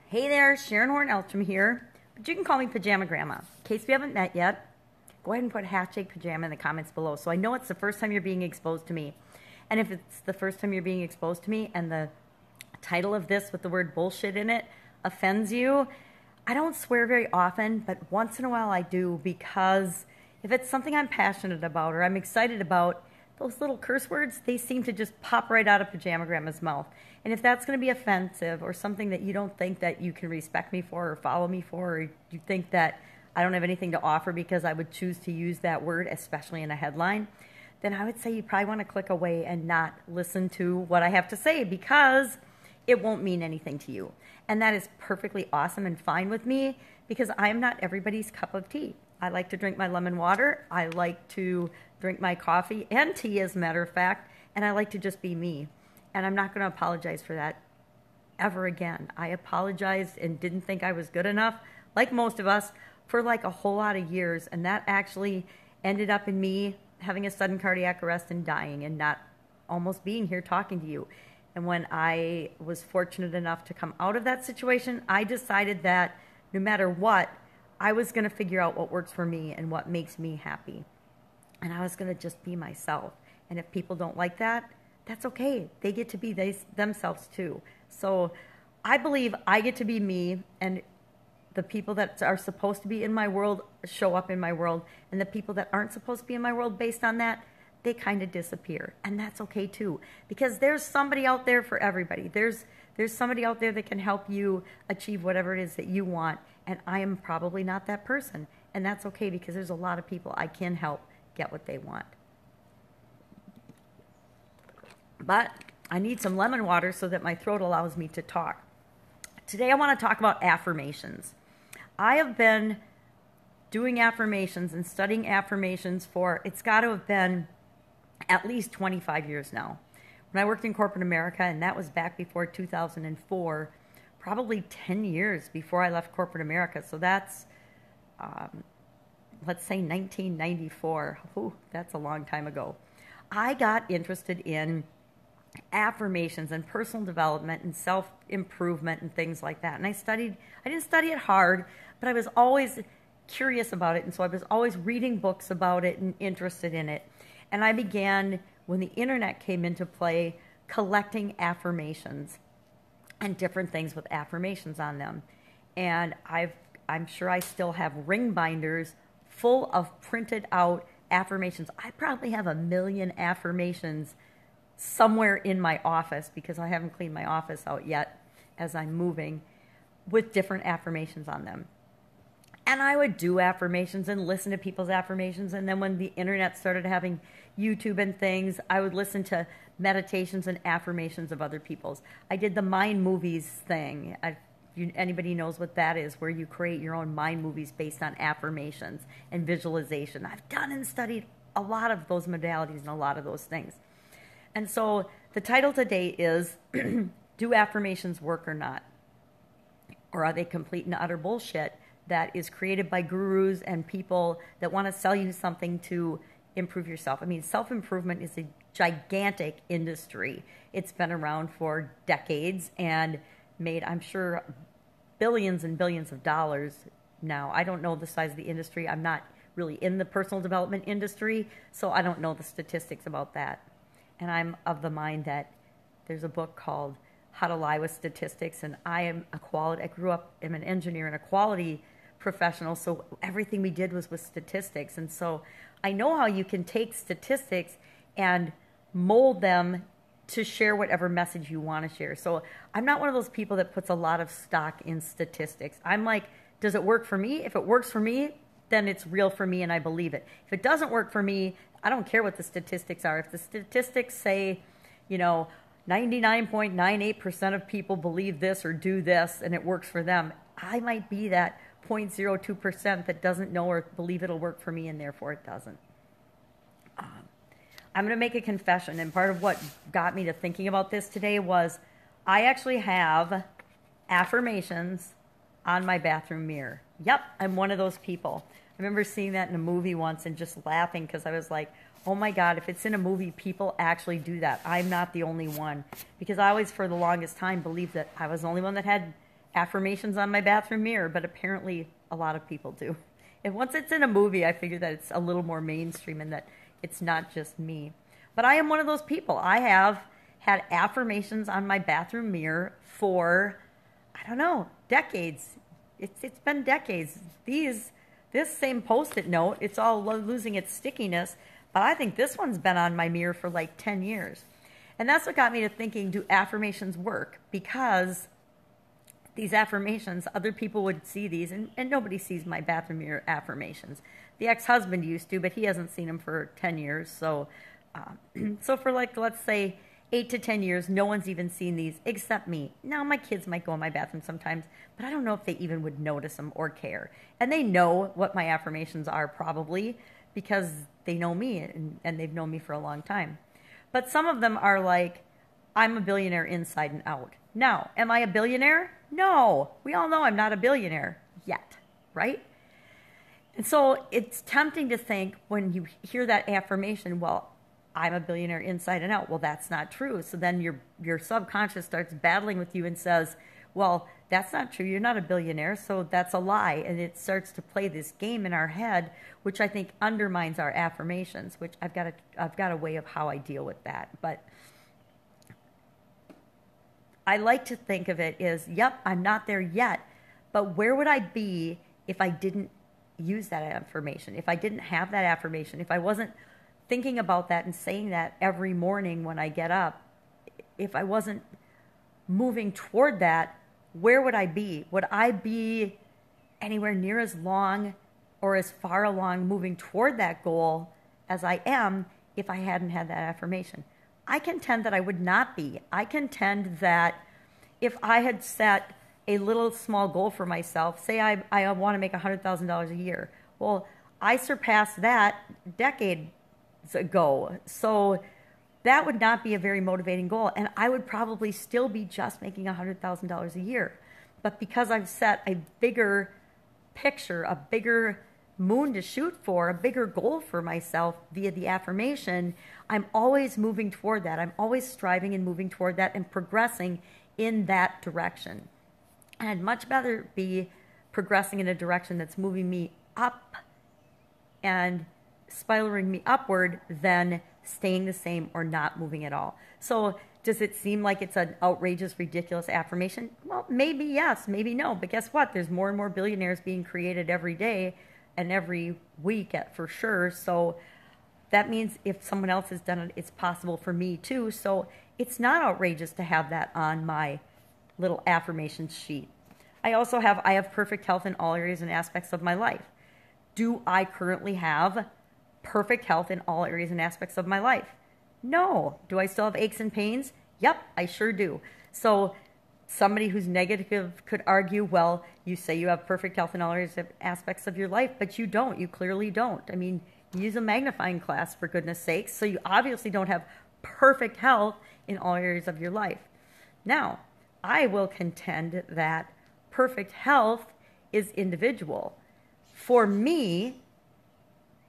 Hey there, Sharon Horne-Ellstrom here, but you can call me Pajama Grandma. In case we haven't met yet, go ahead and put hashtag pajama in the comments below so I know it's the first time you're being exposed to me. And if it's the first time you're being exposed to me and the title of this with the word bullshit in it offends you, I don't swear very often, but once in a while I do, because if it's something I'm passionate about or I'm excited about, those little curse words, they seem to just pop right out of Pajama Grandma's mouth. And if that's going to be offensive or something that you don't think that you can respect me for or follow me for, or you think that I don't have anything to offer because I would choose to use that word, especially in a headline, then I would say you probably want to click away and not listen to what I have to say, because it won't mean anything to you. And that is perfectly awesome and fine with me, because I am not everybody's cup of tea. I like to drink my lemon water. I like to drink my coffee and tea, as a matter of fact, and I like to just be me. And I'm not going to apologize for that ever again. I apologized and didn't think I was good enough, like most of us, for like a whole lot of years. And that actually ended up in me having a sudden cardiac arrest and dying and not almost being here talking to you. And when I was fortunate enough to come out of that situation, I decided that no matter what, I was going to figure out what works for me and what makes me happy. And I was going to just be myself. And if people don't like that, that's okay. They get to be themselves too. So I believe I get to be me, and the people that are supposed to be in my world show up in my world, and the people that aren't supposed to be in my world based on that, they kind of disappear. And that's okay too, because there's somebody out there for everybody. There's somebody out there that can help you achieve whatever it is that you want, and I am probably not that person. And that's okay, because there's a lot of people I can help get what they want. But I need some lemon water so that my throat allows me to talk. Today I want to talk about affirmations. I have been doing affirmations and studying affirmations for, it's got to have been at least 25 years now. When I worked in corporate America, and that was back before 2004, probably 10 years before I left corporate America. So that's, let's say 1994. Ooh, that's a long time ago. I got interested in affirmations and personal development and self-improvement and things like that. And I didn't study it hard, but I was always curious about it. And so I was always reading books about it and interested in it. And I began, when the internet came into play, collecting affirmations and different things with affirmations on them. And I'm sure I still have ring binders full of printed out affirmations. I probably have 1 million affirmations somewhere in my office, because I haven't cleaned my office out yet as I'm moving, with different affirmations on them. And I would do affirmations and listen to people's affirmations. And then when the internet started having YouTube and things, I would listen to meditations and affirmations of other people's. I did the mind movies thing. Anybody knows what that is, where you create your own mind movies based on affirmations and visualization. I've done and studied a lot of those modalities and a lot of those things. And so the title today is, do affirmations work or not? Or are they complete and utter bullshit that is created by gurus and people that want to sell you something to improve yourself? I mean, self-improvement is a gigantic industry. It's been around for decades and made, I'm sure, billions and billions of dollars now. I don't know the size of the industry. I'm not really in the personal development industry, so I don't know the statistics about that. And I'm of the mind that there's a book called How to Lie with Statistics, and I grew up, I'm an engineer and a quality professional, so everything we did was with statistics. And so I know how you can take statistics and mold them to share whatever message you want to share. So I'm not one of those people that puts a lot of stock in statistics. I'm like, does it work for me? If it works for me, then it's real for me and I believe it. If it doesn't work for me, I don't care what the statistics are. If the statistics say, 99.98% of people believe this or do this and it works for them, I might be that 0.02% that doesn't know or believe it'll work for me, and therefore it doesn't. I'm going to make a confession, and part of what got me to thinking about this today was I actually have affirmations on my bathroom mirror. Yep, I'm one of those people. I remember seeing that in a movie once and just laughing, because I was like, oh my God, if it's in a movie, people actually do that. I'm not the only one. Because I always, for the longest time, believed that I was the only one that had affirmations on my bathroom mirror, but apparently a lot of people do. And once it's in a movie, I figure that it's a little more mainstream and that it's not just me. But I am one of those people. I have had affirmations on my bathroom mirror for, I don't know, decades. It's been decades. This same Post-it note, it's all losing its stickiness, but I think this one's been on my mirror for like 10 years. And that's what got me to thinking, do affirmations work? Because these affirmations, other people would see these, and nobody sees my bathroom mirror affirmations. The ex-husband used to, but he hasn't seen them for 10 years. So for like, let's say, 8 to 10 years, no one's even seen these except me. Now, my kids might go in my bathroom sometimes, but I don't know if they even would notice them or care. And they know what my affirmations are probably because they know me and they've known me for a long time. But some of them are like, I'm a billionaire inside and out. Now, am I a billionaire? No. We all know I'm not a billionaire yet, right? And so it's tempting to think when you hear that affirmation, well, I'm a billionaire inside and out. Well, that's not true. So then your subconscious starts battling with you and says, well, that's not true. You're not a billionaire, so that's a lie. And it starts to play this game in our head, which I think undermines our affirmations, which I've got a way of how I deal with that. But I like to think of it as, yep, I'm not there yet, but where would I be if I didn't use that affirmation, if I didn't have that affirmation, if I wasn't thinking about that and saying that every morning when I get up, if I wasn't moving toward that, where would I be? Would I be anywhere near as long or as far along moving toward that goal as I am if I hadn't had that affirmation? I contend that I would not be. I contend that if I had set a little small goal for myself, say I want to make $100,000 a year. Well, I surpassed that decades ago. So that would not be a very motivating goal. And I would probably still be just making $100,000 a year. But because I've set a bigger picture, a bigger moon to shoot for, a bigger goal for myself via the affirmation, I'm always moving toward that. I'm always striving and moving toward that and progressing in that direction. And I'd much rather be progressing in a direction that's moving me up and spiraling me upward than staying the same or not moving at all. So does it seem like it's an outrageous, ridiculous affirmation? Well, maybe yes, maybe no. But guess what? There's more and more billionaires being created every day and every week for sure. So that means if someone else has done it, it's possible for me too. So it's not outrageous to have that on my little affirmation sheet. I have perfect health in all areas and aspects of my life. Do I currently have perfect health in all areas and aspects of my life? No. Do I still have aches and pains? Yep, I sure do. So somebody who's negative could argue, well, you say you have perfect health in all areas and aspects of your life, but you don't. You clearly don't. I mean, use a magnifying glass, for goodness sakes. So you obviously don't have perfect health in all areas of your life. Now, I will contend that perfect health is individual. For me,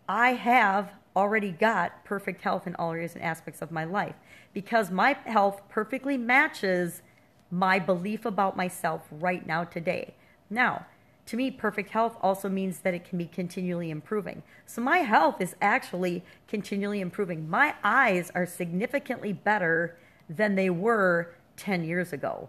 I have already got perfect health in all areas and aspects of my life because my health perfectly matches my belief about myself right now today. Now, to me, perfect health also means that it can be continually improving. So my health is actually continually improving. My eyes are significantly better than they were 10 years ago.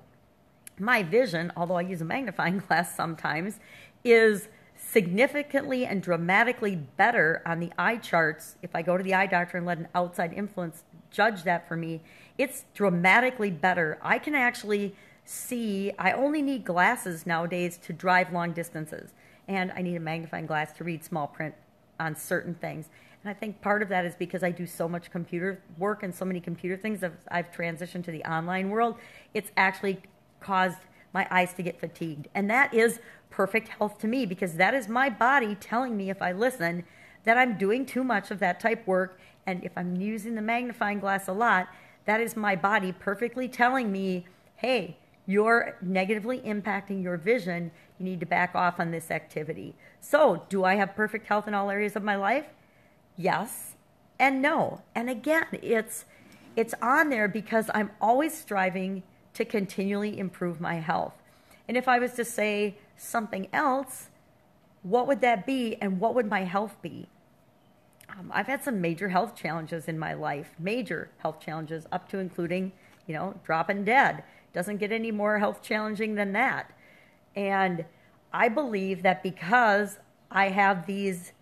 My vision, although I use a magnifying glass sometimes, is significantly and dramatically better on the eye charts. If I go to the eye doctor and let an outside influence judge that for me, it's dramatically better. I can actually see. I only need glasses nowadays to drive long distances, and I need a magnifying glass to read small print on certain things. And I think part of that is because I do so much computer work and so many computer things. I've transitioned to the online world. It's actually caused my eyes to get fatigued. And that is perfect health to me because that is my body telling me, if I listen, that I'm doing too much of that type work. And if I'm using the magnifying glass a lot, that is my body perfectly telling me, hey, you're negatively impacting your vision. You need to back off on this activity. So do I have perfect health in all areas of my life? Yes and no. And again, it's on there because I'm always striving to continually improve my health. And if I was to say something else, what would that be, and what would my health be? I've had some major health challenges in my life, major health challenges, up to including, dropping dead. Doesn't get any more health challenging than that. And I believe that because I have these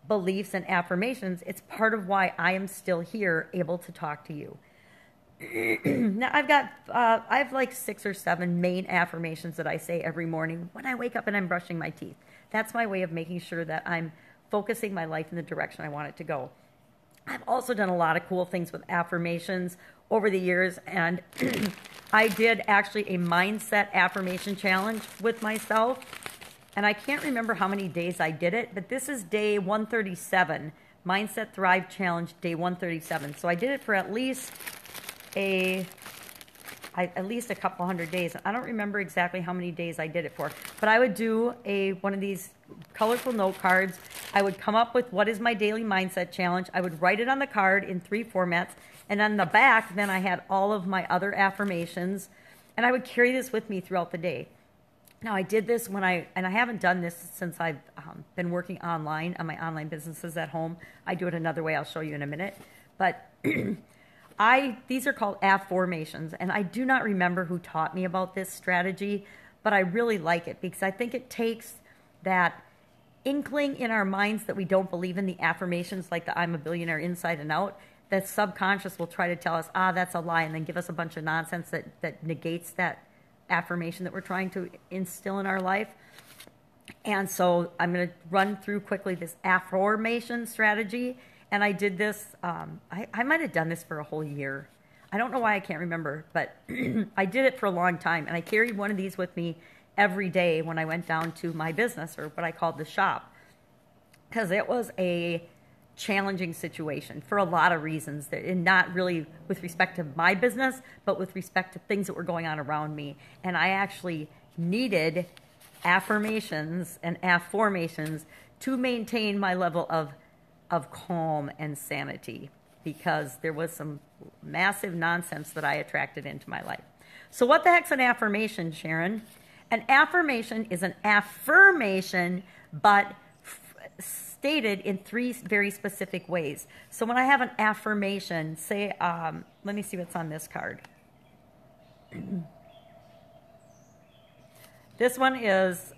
beliefs and affirmations, it's part of why I am still here, able to talk to you. Now, I have like 6 or 7 main affirmations that I say every morning when I wake up and I'm brushing my teeth. That's my way of making sure that I'm focusing my life in the direction I want it to go. I've also done a lot of cool things with affirmations over the years, and I did actually a mindset affirmation challenge with myself, and I can't remember how many days I did it, but this is day 137, Mindset Thrive Challenge, day 137. So I did it for at least a couple hundred days. I don't remember exactly how many days I did it for, but I would do one of these colorful note cards. I would come up with what is my daily mindset challenge. I would write it on the card in 3 formats, and on the back, then I had all of my other affirmations, and I would carry this with me throughout the day. Now, I did this and I haven't done this since I've been working online on my online businesses at home. I do it another way. I'll show you in a minute, but these are called affirmations, and I do not remember who taught me about this strategy, but I really like it because I think it takes that inkling in our minds that we don't believe in the affirmations, like the I'm a billionaire inside and out. That subconscious will try to tell us, that's a lie, and then give us a bunch of nonsense that negates that affirmation that we're trying to instill in our life. And so I'm going to run through quickly this affirmation strategy. And I did this, I might have done this for a whole year. I don't know why I can't remember, but I did it for a long time. And I carried one of these with me every day when I went down to my business, or what I called the shop, because it was a challenging situation for a lot of reasons, and not really with respect to my business, but with respect to things that were going on around me. And I actually needed affirmations and affirmations to maintain my level of calm and sanity, because there was some massive nonsense that I attracted into my life. So what the heck's an affirmation, Sharon? An affirmation is an affirmation, but stated in 3 very specific ways. So when I have an affirmation, say, let me see what's on this card. This one is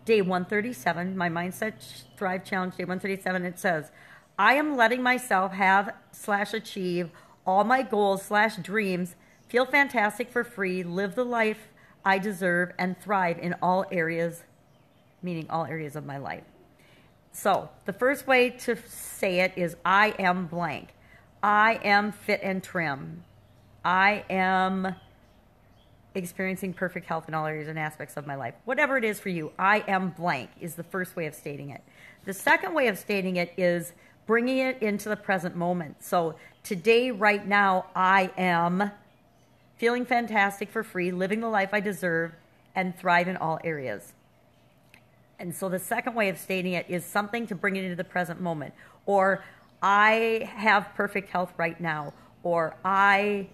day 137, my Mindset Thrive Challenge, day 137. It says, I am letting myself have/achieve all my goals/dreams, feel fantastic for free, live the life I deserve, and thrive in all areas, meaning all areas of my life. So the first way to say it is, I am blank. I am fit and trim. I am experiencing perfect health in all areas and aspects of my life. Whatever it is for you, I am blank is the first way of stating it. The second way of stating it is bringing it into the present moment. So today, right now, I am feeling fantastic for free, living the life I deserve, and thrive in all areas. And so the second way of stating it is something to bring it into the present moment. Or I have perfect health right now. Or I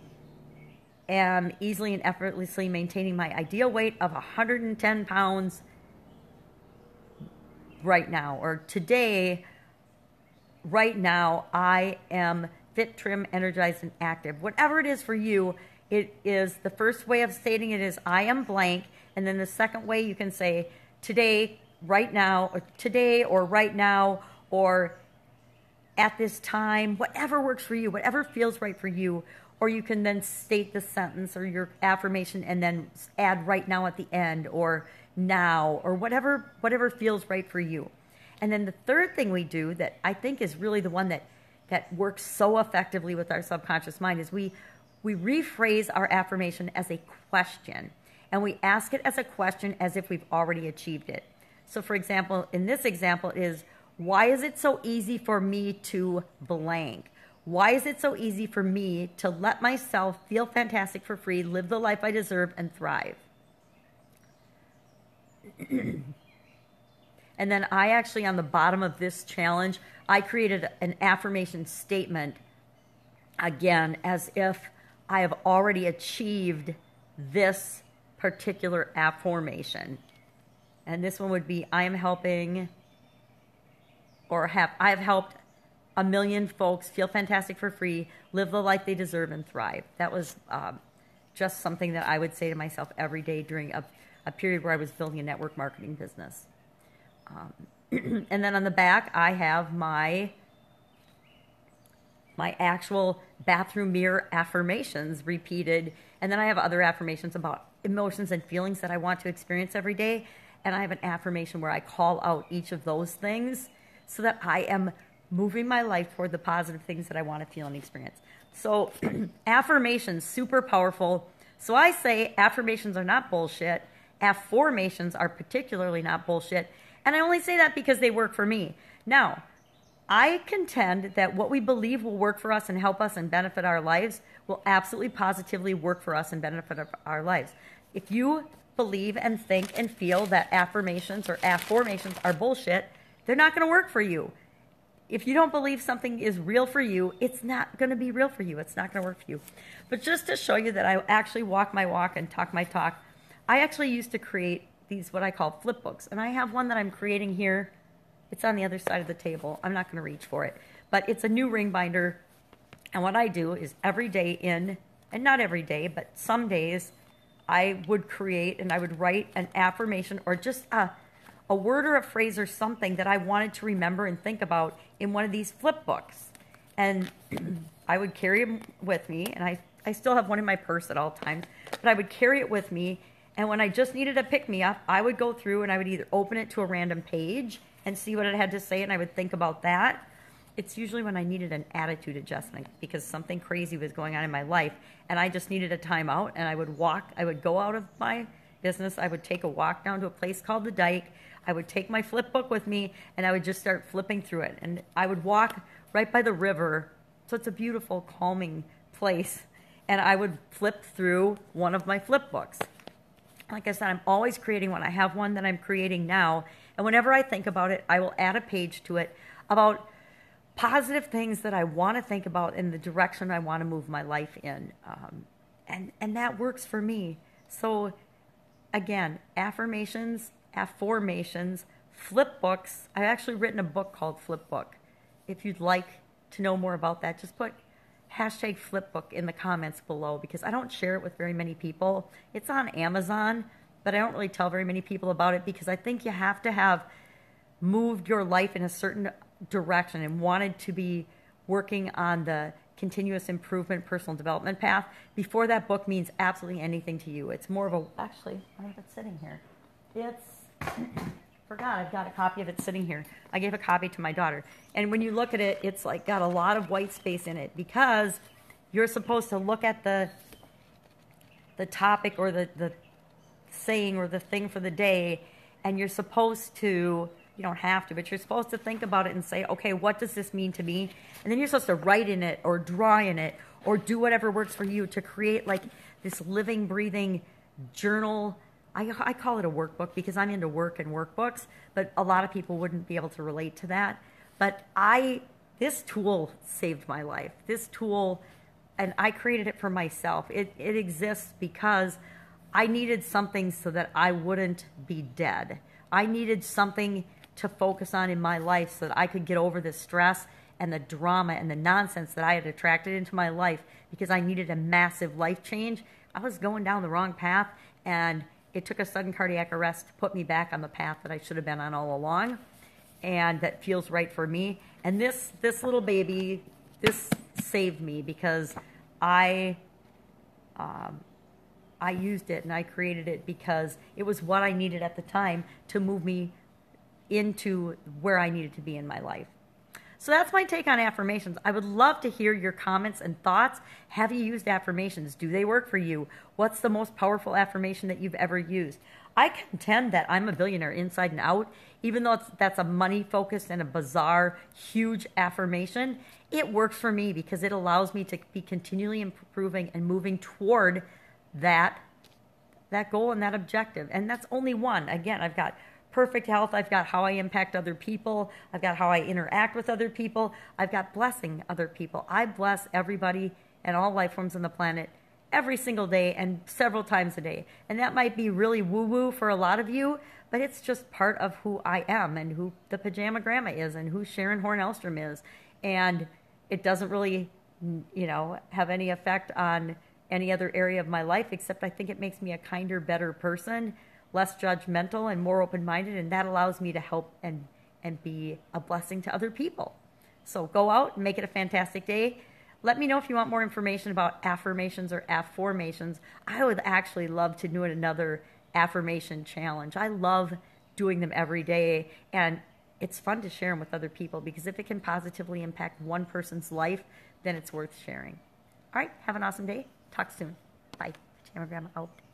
am easily and effortlessly maintaining my ideal weight of 110 pounds right now. Or today, right now, I am fit, trim, energized, and active. Whatever it is for you, it is the first way of stating it is I am blank. And then the second way you can say today, right now, or today, or right now, or at this time, whatever works for you, whatever feels right for you. Or you can then state the sentence or your affirmation and then add right now at the end, or now, or whatever feels right for you. And then the third thing we do that I think is really the one that works so effectively with our subconscious mind is we rephrase our affirmation as a question. And we ask it as a question as if we've already achieved it. So for example, in this example is, why is it so easy for me to blank? Why is it so easy for me to let myself feel fantastic for free, live the life I deserve, and thrive? And then I actually, on the bottom of this challenge, I created an affirmation statement, again, as if I have already achieved this particular affirmation. And this one would be, I am helping, or I have helped 1 million folks feel fantastic for free, live the life they deserve, and thrive. That was just something that I would say to myself every day during a period where I was building a network marketing business. And then on the back, I have my actual bathroom mirror affirmations repeated. And then I have other affirmations about emotions and feelings that I want to experience every day. And I have an affirmation where I call out each of those things so that I am moving my life toward the positive things that I want to feel and experience. So affirmations, super powerful. So I say affirmations are not bullshit. Affirmations are particularly not bullshit. And I only say that because they work for me. Now, I contend that what we believe will work for us and help us and benefit our lives will absolutely positively work for us and benefit our lives. If you believe and think and feel that affirmations or affirmations are bullshit, they're not going to work for you. If you don't believe something is real for you, it's not going to be real for you. It's not going to work for you. But just to show you that I actually walk my walk and talk my talk, I actually used to create these what I call flip books. And I have one that I'm creating here. It's on the other side of the table. I'm not going to reach for it. But it's a new ring binder. And what I do is every day and not every day, but some days, I would create and I would write an affirmation or just a word or a phrase or something that I wanted to remember and think about in one of these flip books. And I would carry them with me, and I still have one in my purse at all times, but I would carry it with me, and when I just needed a pick-me-up, I would go through and I would either open it to a random page and see what it had to say, and I would think about that. It's usually when I needed an attitude adjustment because something crazy was going on in my life, and I just needed a timeout, and I would go out of my business, I would take a walk down to a place called the Dike, I would take my flip book with me, and I would just start flipping through it. And I would walk right by the river, so it's a beautiful, calming place, and I would flip through one of my flip books. Like I said, I'm always creating one. I have one that I'm creating now, and whenever I think about it, I will add a page to it about positive things that I want to think about in the direction I want to move my life in, and that works for me. So again, affirmations, flip books. I've actually written a book called Flip Book. If you'd like to know more about that, just put hashtag flip book in the comments below because I don't share it with very many people. It's on Amazon, but I don't really tell very many people about it because I think you have to have moved your life in a certain direction and wanted to be working on the continuous improvement personal development path before that book means absolutely anything to you. It's more of a, actually, I have it sitting here. Forgot I've got a copy of it sitting here. I gave a copy to my daughter. And when you look at it, it's like got a lot of white space in it because you're supposed to look at the topic or the saying or the thing for the day, and you're supposed to, you don't have to, but you're supposed to think about it and say, okay, what does this mean to me? And then you're supposed to write in it or draw in it or do whatever works for you to create like this living, breathing journal. I call it a workbook because I'm into work and workbooks, but a lot of people wouldn't be able to relate to that. But this tool saved my life. This tool, and I created it for myself. It exists because I needed something so that I wouldn't be dead. I needed something to focus on in my life so that I could get over the stress and the drama and the nonsense that I had attracted into my life because I needed a massive life change. I was going down the wrong path, and it took a sudden cardiac arrest to put me back on the path that I should have been on all along, and that feels right for me. And this little baby, this saved me because I used it and I created it because it was what I needed at the time to move me into where I needed to be in my life. So that's my take on affirmations. I would love to hear your comments and thoughts. Have you used affirmations? Do they work for you? What's the most powerful affirmation that you've ever used? I contend that I'm a billionaire inside and out. Even though that's a money-focused and a bizarre, huge affirmation, it works for me because it allows me to be continually improving and moving toward that goal and that objective. And that's only one. Again, I've got perfect health. I've got how I impact other people. I've got how I interact with other people. I've got blessing other people. I bless everybody and all life forms on the planet every single day and several times a day. And that might be really woo-woo for a lot of you, but it's just part of who I am and who the Pajama Grandma is and who Sharon Horne-Ellstrom is. And it doesn't really, have any effect on any other area of my life, except I think it makes me a kinder, better person, less judgmental and more open-minded, and that allows me to help and be a blessing to other people. So go out and make it a fantastic day. Let me know if you want more information about affirmations or afformations. I would actually love to do another affirmation challenge. I love doing them every day, and it's fun to share them with other people, because if it can positively impact one person's life, then it's worth sharing. All right, have an awesome day. Talk soon. Bye. Pajama Grandma out.